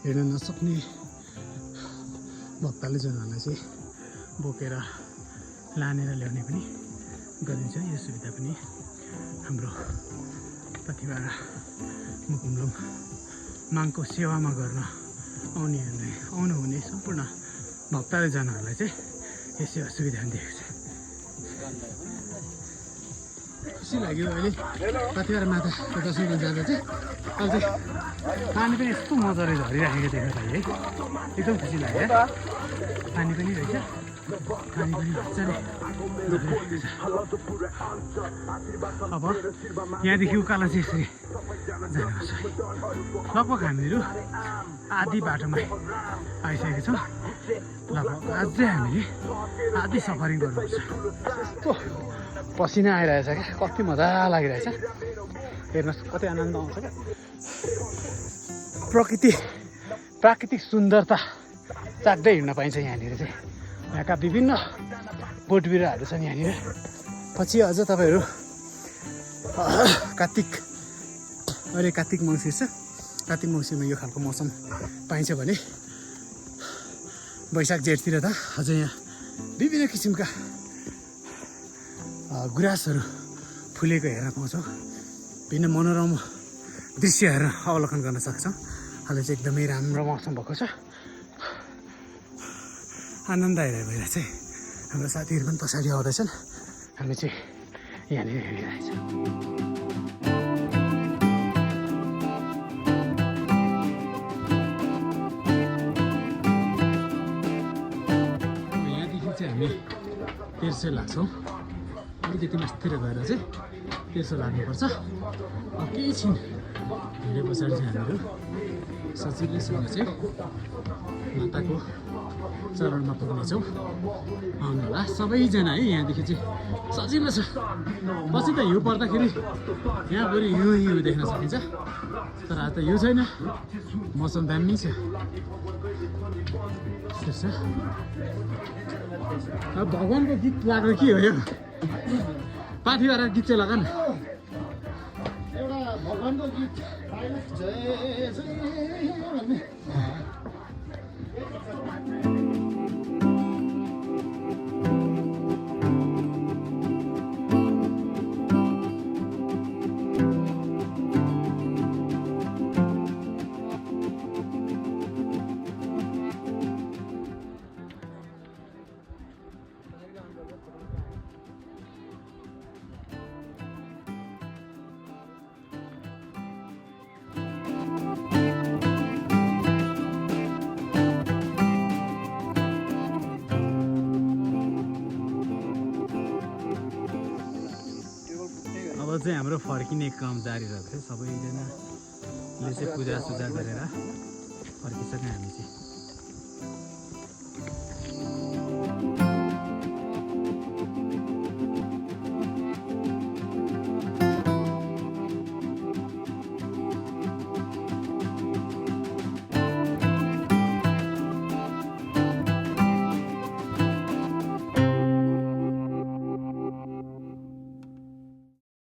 हेर्न नसक्ने भक्तले जनहरूलाई चाहिँ बोकेर लानेर ल्याउने पनि गरिन्छ। यो सुविधा पनि हाम्रो प्रतिभा मुकुमलुङ माङको सेवामा गर्न आउनुहुने सम्पूर्ण भक्तले जनहरूलाई चाहिँ यो सेवा सुविधा दिएको छ। खुसी लाग्यो अहिले कतिवटा माताको दर्शन गर्न जाँदा चाहिँ अहिले चाहिँ पानी पनि यस्तो मजाले झरिराखेको देख्न पाएँ है। एकदम खुसी लाग्यो है। पानी पनि रहेछ, पानी पनि मजाले झरिरहेको छ। अब यहाँदेखि उकालो चाहिँ यसरी जानुपर्छ। लगभग हामीहरू आधी बाटोमा आइसकेको छौँ। लगभग अझै हामीले आधी सफरिङ गर्नुपर्छ। यस्तो पसिना आइरहेछ क्या, कति मजा लागिरहेछ। हेर्नुहोस् कति आनन्द आउँछ क्या। प्राकृतिक सुन्दरता चाख्दै हिँड्न पाइन्छ यहाँनिर चाहिँ। यहाँका विभिन्न बोट बिरुवाहरू छन् यहाँनिर। पछि अझ तपाईँहरू अहिले कार्तिक मङ्सिर छ। कार्तिक मङ्सिरमा यो खालको मौसम पाइन्छ भने वैशाख जेठतिर त अझ यहाँ विभिन्न किसिमका गुराँसहरू फुलेको हेर्न पाउँछौँ। भिन्न मनोरम दृश्यहरू अवलोकन गर्न सक्छौँ। अहिले चाहिँ एकदमै राम्रो मौसम भएको छ। आनन्द आइरहेको भएर चाहिँ हाम्रो साथीहरू पनि पछाडि आउँदैछन्। हामी चाहिँ यहाँनिर हिँडिरहेछौँ। यहाँदेखि चाहिँ हामी तेर्सो लाग्छौँ। अलिकति मास्तिर गएर चाहिँ तेर्सो लाग्नुपर्छ। केही छिन धेरै पछाडि चाहिँ हामीहरू सजिलैसँग चाहिँ माताको चरणमा पुग्नेछौँ। आउनुहोला सबैजना है। यहाँदेखि चाहिँ सजिलो छ। पछि त हिउँ पर्दाखेरि यहाँ बरु हिउँ देख्न सकिन्छ। तर आज त हिउँ छैन, मौसम दामी छ। अब भगवान्को गीत लाग्यो के हो यो? पाथिभरा गीत चाहिँ लगा न एउटा भगवान्को गीत। जय जय भन्ने चाहिँ हाम्रो फर्किने क्रम जारी रहेको छ। सबैजनाले चाहिँ पूजासुजा गरेर फर्किसक्यौँ हामी चाहिँ।